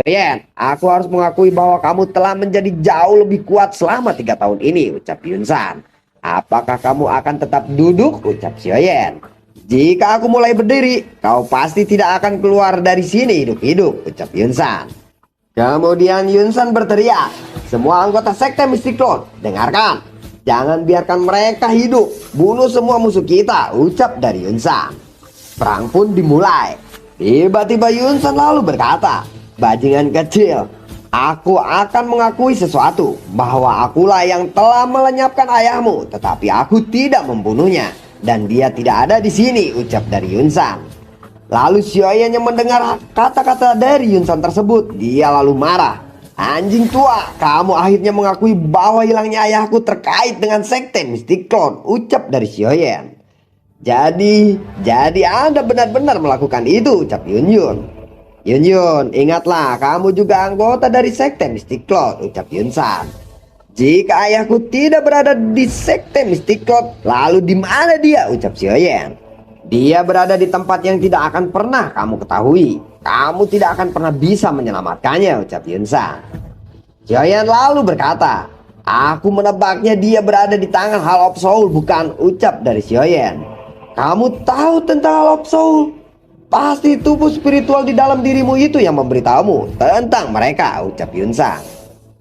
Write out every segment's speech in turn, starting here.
Xiaoyan, aku harus mengakui bahwa kamu telah menjadi jauh lebih kuat selama 3 tahun ini, ucap Yunsan. Apakah kamu akan tetap duduk, ucap Xiaoyan. Jika aku mulai berdiri, kau pasti tidak akan keluar dari sini hidup-hidup, ucap Yunsan. Kemudian Yunsan berteriak, semua anggota sekte Mystic Cloud, dengarkan. Jangan biarkan mereka hidup, bunuh semua musuh kita, ucap dari Yunsan. Perang pun dimulai. Tiba-tiba Yunsan lalu berkata, bajingan kecil, aku akan mengakui sesuatu, bahwa akulah yang telah melenyapkan ayahmu, tetapi aku tidak membunuhnya, dan dia tidak ada di sini, ucap dari Yunsan. Lalu Xiaoyan yang mendengar kata-kata dari Yunsan tersebut, dia lalu marah. Anjing tua, kamu akhirnya mengakui bahwa hilangnya ayahku terkait dengan sekte Mystic Cloud, ucap dari Xiaoyan. Jadi Anda benar-benar melakukan itu, ucap Yun Yun. Yun Yun, ingatlah kamu juga anggota dari sekte Mystic Cloud, ucap Yunsan. Jika ayahku tidak berada di sekte Mystic Cloud, lalu di mana dia, ucap Xiaoyan. Dia berada di tempat yang tidak akan pernah kamu ketahui. Kamu tidak akan pernah bisa menyelamatkannya, ucap Yunsan. Xiaoyan lalu berkata, aku menebaknya dia berada di tangan Hall of Soul, bukan, ucap dari Xiaoyan. Kamu tahu tentang Hall of Soul? Pasti tubuh spiritual di dalam dirimu itu yang memberitahumu tentang mereka, ucap Yunsan.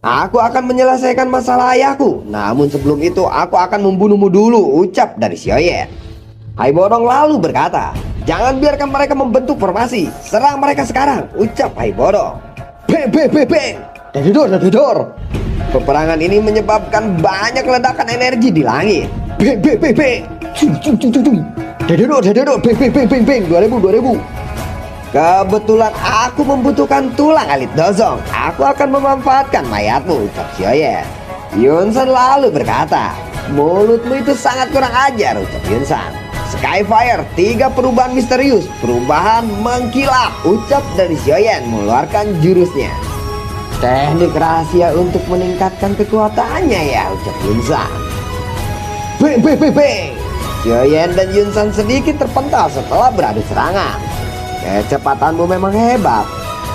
Aku akan menyelesaikan masalah ayahku, namun sebelum itu aku akan membunuhmu dulu, ucap dari Xiaoyan. Hai Bodong lalu berkata, jangan biarkan mereka membentuk formasi, serang mereka sekarang, ucap Hai Bodong. Beng beng beng beng, dadador. Peperangan ini menyebabkan banyak ledakan energi di langit. Beng beng beng beng, cung, dadador, beng beng beng beng beng, 2000. Kebetulan aku membutuhkan tulang elit Dozong. Aku akan memanfaatkan mayatmu, ucap Xiaoyan. Yunsan lalu berkata, mulutmu itu sangat kurang ajar, ucap Yunsan. Skyfire, 3 perubahan misterius, perubahan mengkilap, ucap dari Xiaoyan mengeluarkan jurusnya. Teknik rahasia untuk meningkatkan kekuatannya ya, ucap Yunsan. Beng beng beng beng. Xiaoyan dan Yunsan sedikit terpental setelah beradu serangan. Kecepatanmu memang hebat,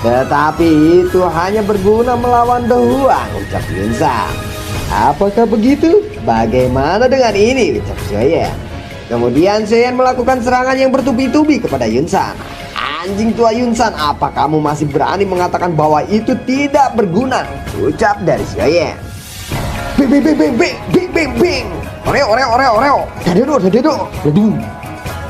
tetapi itu hanya berguna melawan The Huang, ucap Yunsan. Apakah begitu? Bagaimana dengan ini, ucap Xiaoyan. Kemudian Xiaoyan melakukan serangan yang bertubi-tubi kepada Yunsan. Anjing tua Yunsan, apa kamu masih berani mengatakan bahwa itu tidak berguna, ucap dari Xiaoyan. Bing bing bing bing bing bing bing bing. Oreo. Dadador.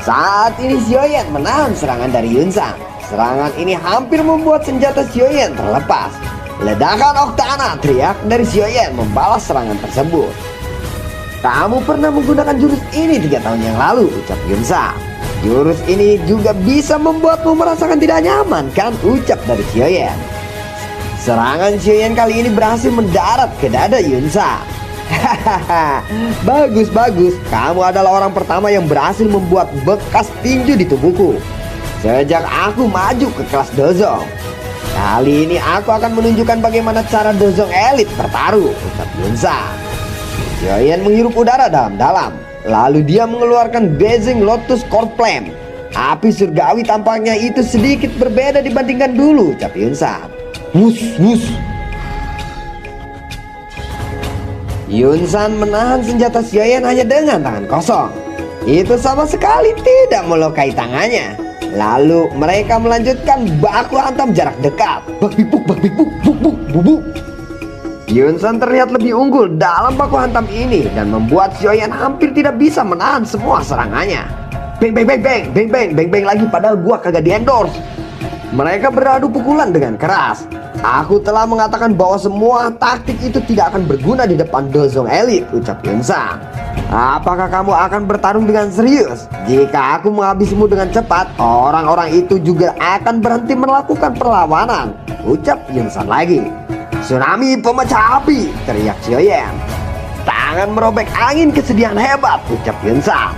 Saat ini Xiaoyan menahan serangan dari Yunsan. Serangan ini hampir membuat senjata Xiaoyan terlepas. Ledakan Octana, teriak dari Xiaoyan membalas serangan tersebut. Kamu pernah menggunakan jurus ini 3 tahun yang lalu, ucap Yunsan. Jurus ini juga bisa membuatmu merasakan tidak nyaman, kan, ucap dari Xiaoyan. Serangan Xiaoyan kali ini berhasil mendarat ke dada Yunsan. Hahaha, bagus. Kamu adalah orang pertama yang berhasil membuat bekas tinju di tubuhku sejak aku maju ke kelas Dozong. Kali ini aku akan menunjukkan bagaimana cara Dozong elit bertaruh, ucap Yunsan. Xiaoyan menghirup udara dalam-dalam. Lalu dia mengeluarkan Blazing Lotus Core Flame. Api surgawi tampaknya itu sedikit berbeda dibandingkan dulu, ucap Yunsan. Wus. Yunsan menahan senjata Xiaoyan hanya dengan tangan kosong. Itu sama sekali tidak melukai tangannya. Lalu mereka melanjutkan baku hantam jarak dekat. Bak buk. Yunsan terlihat lebih unggul dalam baku hantam ini dan membuat Xiaoyan hampir tidak bisa menahan semua serangannya. Beng lagi, padahal gua kagak di-endorse. Mereka beradu pukulan dengan keras. Aku telah mengatakan bahwa semua taktik itu tidak akan berguna di depan Dozong Elite, ucap Yunsan. Apakah kamu akan bertarung dengan serius? Jika aku menghabisimu dengan cepat, orang-orang itu juga akan berhenti melakukan perlawanan, ucap Yunsan lagi. Tsunami pemecah api, teriak Xiaoyan. Tangan merobek angin kesedihan hebat, ucap Yunsan.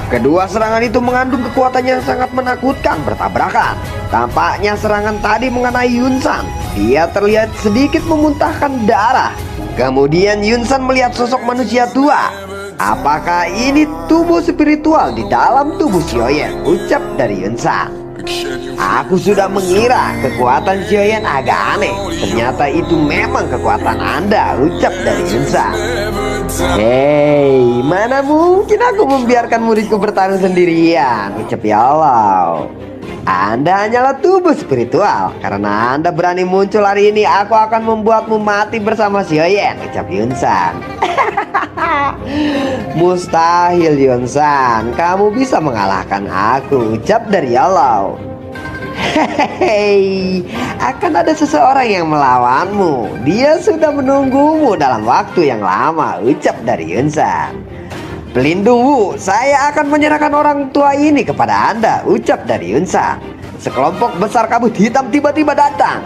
Kedua serangan itu mengandung kekuatan yang sangat menakutkan bertabrakan. Tampaknya serangan tadi mengenai Yunsan. Dia terlihat sedikit memuntahkan darah. Kemudian Yunsan melihat sosok manusia tua. Apakah ini tubuh spiritual di dalam tubuh Xiaoyan? Ucap dari Yun San. Aku sudah mengira kekuatan Xiaoyan agak aneh. Ternyata itu memang kekuatan Anda. Ucap dari Yun San. Hei, mana mungkin aku membiarkan muridku bertarung sendirian. Ucap ya Allah. Anda hanyalah tubuh spiritual. Karena Anda berani muncul hari ini, aku akan membuatmu mati bersama Xiaoyan. Ucap Yun San. Mustahil Yun San, kamu bisa mengalahkan aku. Ucap dari Allah. Hehehe, akan ada seseorang yang melawanmu. Dia sudah menunggumu dalam waktu yang lama. Ucap dari Yun San. Pelindung Wu, saya akan menyerahkan orang tua ini kepada Anda. Ucap dari Yun San. Sekelompok besar kabut hitam tiba-tiba datang.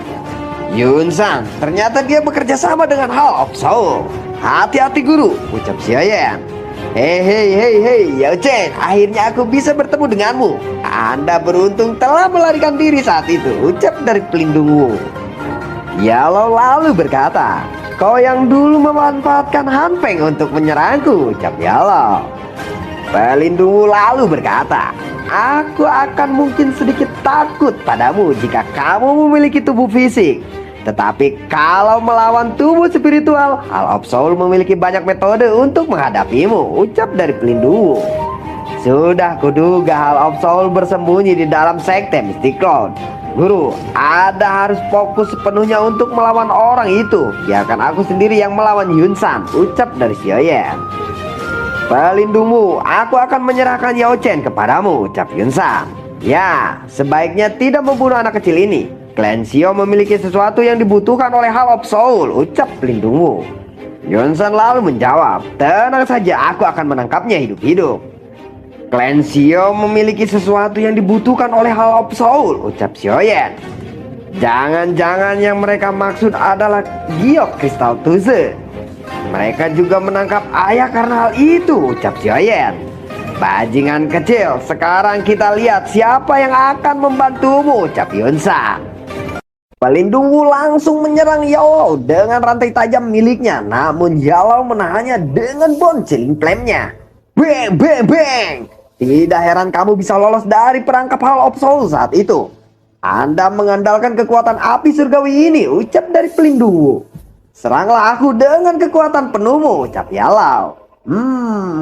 Yun San, ternyata dia bekerja sama dengan Hall of Soul. Hati-hati guru, ucap Xiaoyan. Hei, Yao Chen, akhirnya aku bisa bertemu denganmu. Anda beruntung telah melarikan diri saat itu. Ucap dari pelindung Wu. Yalo lalu berkata, kau yang dulu memanfaatkan Han Peng untuk menyerangku. Ucap Yalo. Pelindung Wu lalu berkata, aku akan mungkin sedikit takut padamu jika kamu memiliki tubuh fisik. Tetapi kalau melawan tubuh spiritual, Hall of Soul memiliki banyak metode untuk menghadapimu. Ucap dari pelindung Wu. Sudah kuduga Hall of Soul bersembunyi di dalam sekte Mystic Cloud. Guru, Anda harus fokus sepenuhnya untuk melawan orang itu. Biarkan aku sendiri yang melawan Yun San. Ucap dari Xiaoyan. Pelindungmu, aku akan menyerahkan Yao Chen kepadamu. Ucap Yun San. Ya, sebaiknya tidak membunuh anak kecil ini. Clan Xiao memiliki sesuatu yang dibutuhkan oleh Hall of Soul. Ucap pelindungmu. Yun San lalu menjawab, tenang saja, aku akan menangkapnya hidup-hidup. Clan Xiao memiliki sesuatu yang dibutuhkan oleh Hall of Soul. Ucap Xiaoyan. Jangan-jangan yang mereka maksud adalah giok kristal Tuze. Mereka juga menangkap ayah karena hal itu. Ucap Xiaoyan. Bajingan kecil, sekarang kita lihat siapa yang akan membantumu. Ucap Yun San. Pelindung Wu langsung menyerang Yao dengan rantai tajam miliknya. Namun Yao menahannya dengan bonceng klaimnya. Bang, bang, bang. Tidak heran kamu bisa lolos dari perangkap Hall of Soul saat itu. Anda mengandalkan kekuatan api surgawi ini. Ucap dari pelindung Wu. Seranglah aku dengan kekuatan penuhmu. Ucap Yao.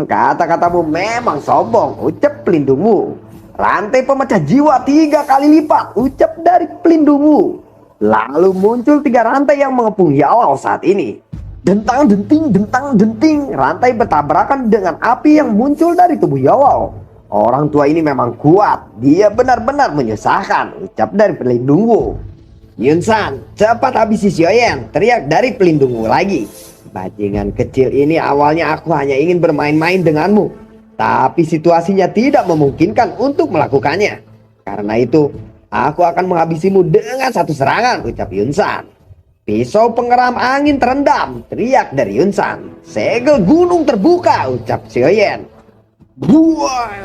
Kata-katamu memang sombong. Ucap pelindung Wu. Rantai pemecah jiwa 3 kali lipat. Ucap dari pelindung Wu. Lalu muncul 3 rantai yang mengepung Yao saat ini. Dentang denting, rantai bertabrakan dengan api yang muncul dari tubuh Yao. Orang tua ini memang kuat, dia benar-benar menyusahkan. Ucap dari pelindung Wu. Yun San, cepat habisi Xiaoyan. Teriak dari pelindung Wu lagi. Bajingan kecil ini, awalnya aku hanya ingin bermain-main denganmu. Tapi situasinya tidak memungkinkan untuk melakukannya. Karena itu, aku akan menghabisimu dengan satu serangan. Ucap Yun San. Pisau pengeram angin terendam. Teriak dari Yun San. Segel gunung terbuka. Ucap Xiaoyan. Buang.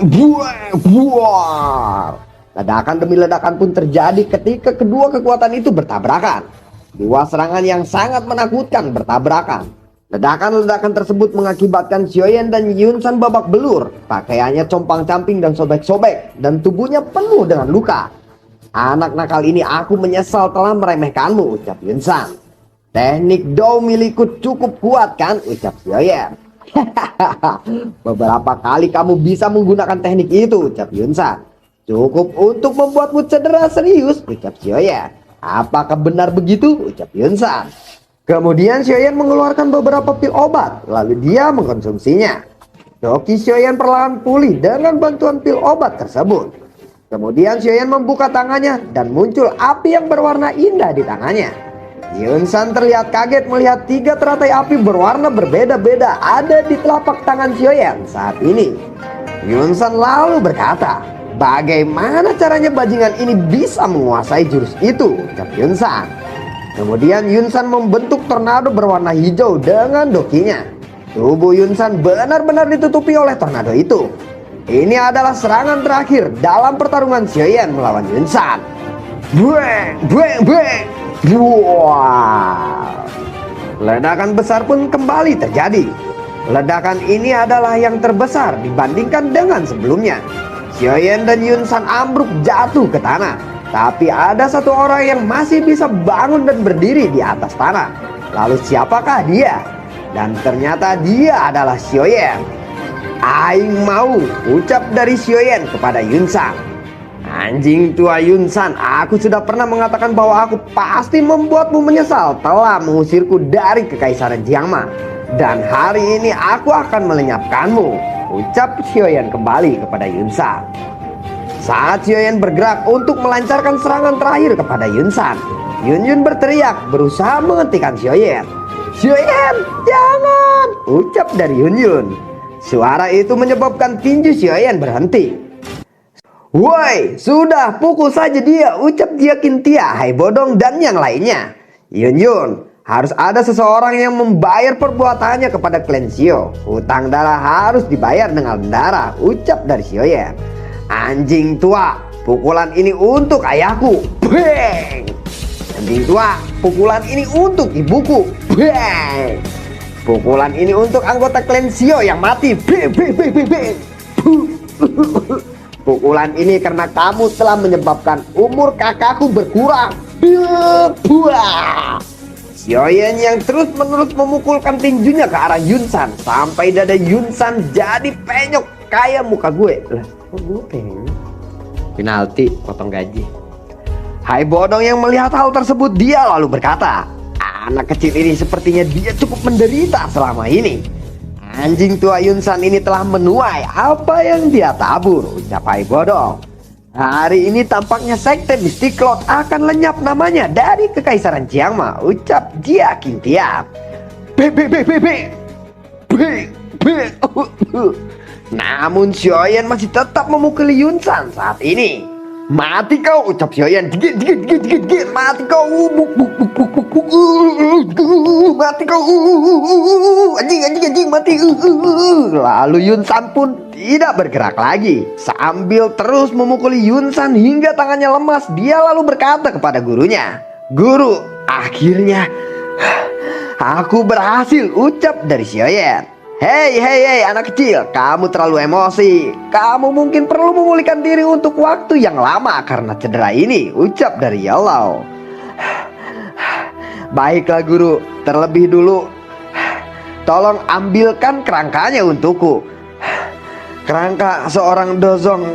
Ledakan demi ledakan pun terjadi ketika kedua kekuatan itu bertabrakan. 2 serangan yang sangat menakutkan bertabrakan. Ledakan-ledakan tersebut mengakibatkan Xiaoyan dan Yun San babak belur. Pakaiannya compang-camping dan sobek-sobek. Dan tubuhnya penuh dengan luka. Anak nakal ini, aku menyesal telah meremehkanmu. Ucap Yun San. Teknik Dou milikku cukup kuat kan? Ucap Xiaoyan. Beberapa kali kamu bisa menggunakan teknik itu. Ucap Yun San. Cukup untuk membuatmu cedera serius. Ucap Xiaoyan. Apakah benar begitu? Ucap Yun San. Kemudian Xiaoyan mengeluarkan beberapa pil obat. Lalu dia mengkonsumsinya. Doki Xiaoyan perlahan pulih dengan bantuan pil obat tersebut. Kemudian Xiaoyan membuka tangannya dan muncul api yang berwarna indah di tangannya. Yun San terlihat kaget melihat 3 teratai api berwarna berbeda-beda ada di telapak tangan Xiaoyan saat ini. Yun San lalu berkata, bagaimana caranya bajingan ini bisa menguasai jurus itu? Ucap Yun San. Kemudian Yun San membentuk tornado berwarna hijau dengan dokinya. Tubuh Yun San benar-benar ditutupi oleh tornado itu. Ini adalah serangan terakhir dalam pertarungan Xiaoyan melawan Yun San. Buang. Wow. Ledakan besar pun kembali terjadi. Ledakan ini adalah yang terbesar dibandingkan dengan sebelumnya. Xiaoyan dan Yunsan ambruk jatuh ke tanah. Tapi ada satu orang yang masih bisa bangun dan berdiri di atas tanah. Lalu siapakah dia? Dan ternyata dia adalah Xiaoyan. "Aing mau," ucap dari Xiaoyan kepada Yunsan. "Anjing tua Yunsan, aku sudah pernah mengatakan bahwa aku pasti membuatmu menyesal telah mengusirku dari Kekaisaran Jiangma. Dan hari ini aku akan melenyapkanmu," ucap Xiaoyan kembali kepada Yunsan. Saat Xiaoyan bergerak untuk melancarkan serangan terakhir kepada Yunsan, Yun berteriak berusaha menghentikan Xiaoyan. "Xiaoyan, jangan!" ucap dari Yun. Suara itu menyebabkan tinju Xiaoyan berhenti. "Woi, sudah, pukul saja dia," ucap dia Kintia, Hai Bodong dan yang lainnya. Yun, harus ada seseorang yang membayar perbuatannya kepada klan Xiao. "Hutang darah harus dibayar dengan darah," ucap dari Xiaoyan. "Anjing tua, pukulan ini untuk ayahku." Bang! "Anjing tua, pukulan ini untuk ibuku." Bang! "Pukulan ini untuk anggota klan Xiao yang mati." Bang, bang, bang, bang, bang. "Pukulan ini karena kamu telah menyebabkan umur kakakku berkurang." Buah! Xiaoyan yang terus-menerus memukulkan tinjunya ke arah Yunsan sampai dada Yunsan jadi penyok kayak muka gue. Lah, kok gue penyok? Penalti, potong gaji. Hai Bodong yang melihat hal tersebut, dia lalu berkata, "Anak kecil ini sepertinya dia cukup menderita selama ini. Anjing tua Yunsan ini telah menuai apa yang dia tabur," ucap Hai Bodong. "Hari ini tampaknya sekte Mystic Cloud akan lenyap namanya dari Kekaisaran Jiangma," ucap Jia Qingtian. Namun Xiaoyan masih tetap memukuli Yunsan saat ini. "Mati kau," ucap Xiaoyan. "Mati kau, mati kau, anjing mati." Lalu Yunsan pun tidak bergerak lagi. Sambil terus memukuli Yunsan hingga tangannya lemas, dia lalu berkata kepada gurunya, "Guru, akhirnya aku berhasil," ucap dari Xiaoyan. Hei anak kecil, kamu terlalu emosi. Kamu mungkin perlu memulihkan diri untuk waktu yang lama karena cedera ini," ucap dari Yellow. "Baiklah guru, terlebih dulu tolong ambilkan kerangkanya untukku." "Kerangka seorang dozong,"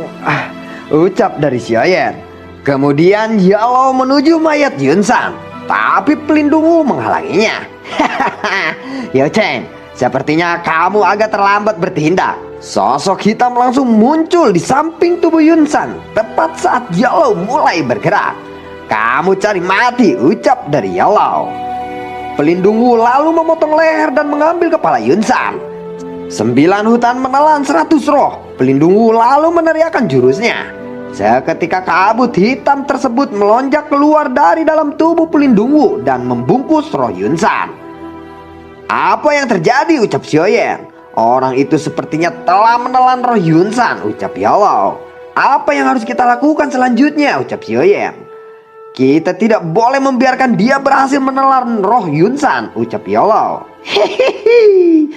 ucap dari Xiaoyan. Kemudian Yellow menuju mayat Yunsan, tapi pelindungmu menghalanginya. "Yao Chen, sepertinya kamu agak terlambat bertindak." Sosok hitam langsung muncul di samping tubuh Yunsan tepat saat Yellow mulai bergerak. "Kamu cari mati," ucap dari Yellow. Pelindungmu lalu memotong leher dan mengambil kepala Yunsan. 9 hutan menelan 100 roh. Pelindungmu lalu meneriakkan jurusnya. Seketika kabut hitam tersebut melonjak keluar dari dalam tubuh pelindungmu dan membungkus roh Yunsan. "Apa yang terjadi?" ucap Xiaoyan. "Orang itu sepertinya telah menelan roh Yunsan," ucap Yellow. "Apa yang harus kita lakukan selanjutnya?" ucap Xiaoyan. "Kita tidak boleh membiarkan dia berhasil menelan roh Yunsan," ucap Yellow. "Hehehe,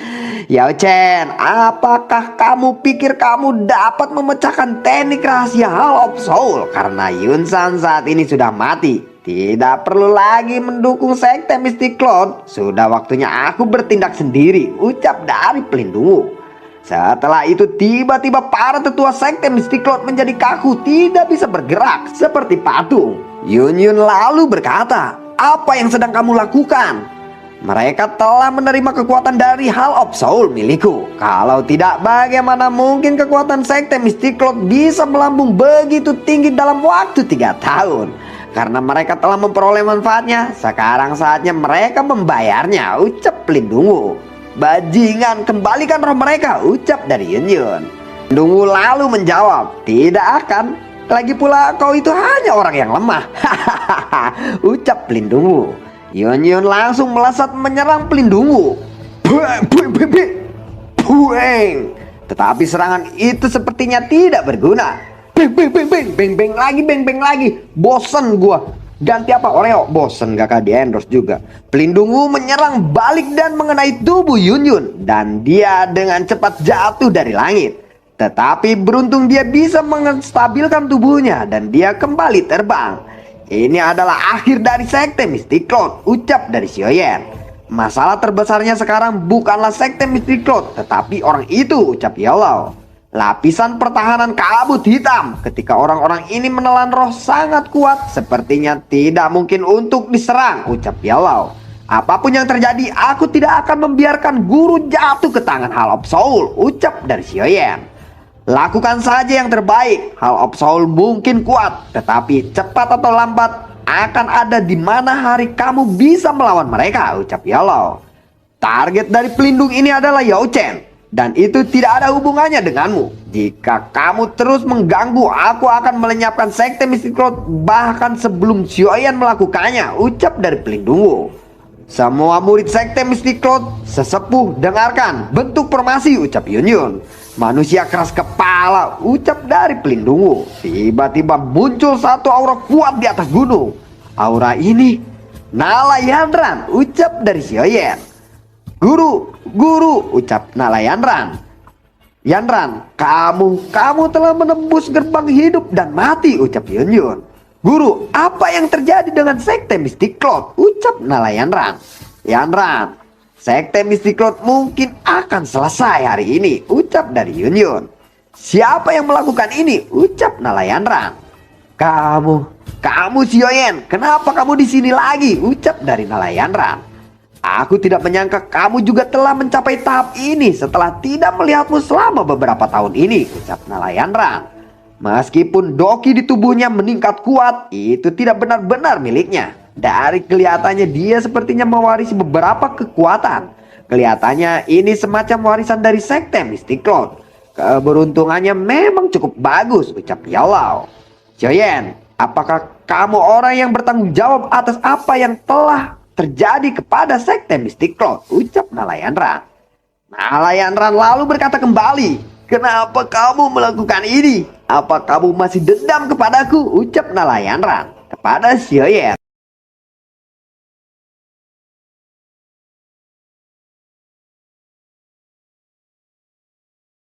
Yao Chen, apakah kamu pikir kamu dapat memecahkan teknik rahasia Hall of Soul? Karena Yunsan saat ini sudah mati. Tidak perlu lagi mendukung sekte Mystic Cloud. Sudah waktunya aku bertindak sendiri," ucap dari pelindungmu. Setelah itu tiba-tiba para tetua sekte Mystic Cloud menjadi kaku, tidak bisa bergerak seperti patung. Yun lalu berkata, "Apa yang sedang kamu lakukan?" "Mereka telah menerima kekuatan dari Hall of Soul milikku. Kalau tidak, bagaimana mungkin kekuatan sekte Mystic Cloud bisa melambung begitu tinggi dalam waktu 3 tahun? Karena mereka telah memperoleh manfaatnya, sekarang saatnya mereka membayarnya," ucap pelindungmu. "Bajingan, kembalikan roh mereka," ucap dari Yun. Pelindungmu lalu menjawab, "Tidak akan. Lagi pula kau itu hanya orang yang lemah." Hahaha, ucap pelindungmu. Yun langsung melesat menyerang pelindungmu. Bueng. Tetapi serangan itu sepertinya tidak berguna. Beng lagi. Bosan gua. Ganti apa Oreo? Bosen gak di endorse juga. Pelindung Wu menyerang balik dan mengenai tubuh Yun Yun. Dan dia dengan cepat jatuh dari langit. Tetapi beruntung dia bisa menstabilkan tubuhnya dan dia kembali terbang. Ini adalah akhir dari sekte Mystic Cloud, ucap dari Xiaoyan. Masalah terbesarnya sekarang bukanlah sekte Mystic Cloud, tetapi orang itu, ucap Yellow. Lapisan pertahanan kabut hitam. Ketika orang-orang ini menelan roh sangat kuat, sepertinya tidak mungkin untuk diserang, ucap Yellow. Apapun yang terjadi, aku tidak akan membiarkan guru jatuh ke tangan Hall of Soul, ucap dari Xiaoyan. Lakukan saja yang terbaik. Hall of Soul mungkin kuat, tetapi cepat atau lambat akan ada di mana hari kamu bisa melawan mereka, ucap Yellow. Target dari pelindung ini adalah Yao Chen. Dan itu tidak ada hubungannya denganmu. Jika kamu terus mengganggu, aku akan melenyapkan sekte Mystic Cloud bahkan sebelum Xiaoyan melakukannya, ucap dari pelindung Wu. Semua murid sekte Mystic Cloud, sesepuh, dengarkan. Bentuk formasi, ucap Yun Yun. Manusia keras kepala, ucap dari pelindung Wu. Tiba-tiba muncul satu aura kuat di atas gunung. Aura ini Nala Yanran, ucap dari Xiaoyan. Guru, ucap Nala Yanran. Yanran, kamu telah menembus gerbang hidup dan mati, ucap Yun Yun. Guru, apa yang terjadi dengan sekte Mystic Cloud, ucap Nala Yanran. Yanran, sekte Mystic Cloud mungkin akan selesai hari ini, ucap dari Yun Yun. Siapa yang melakukan ini, ucap Nala Yanran. Kamu Xiaoyan, kenapa kamu di sini lagi, ucap dari Nala Yanran. Aku tidak menyangka kamu juga telah mencapai tahap ini setelah tidak melihatmu selama beberapa tahun ini, ucap Nala Yanran. Meskipun doki di tubuhnya meningkat kuat, itu tidak benar-benar miliknya. Dari kelihatannya dia sepertinya mewarisi beberapa kekuatan. Kelihatannya ini semacam warisan dari sekte Mystic Cloud. Keberuntungannya memang cukup bagus, ucap Yellow. Xiaoyan, apakah kamu orang yang bertanggung jawab atas apa yang telah terjadi kepada sekte Mystic Cloud, ucap Nala Yanran. Nala Yanran lalu berkata kembali, kenapa kamu melakukan ini? Apa kamu masih dendam kepadaku, ucap Nala Yanran kepada Xiaoyan.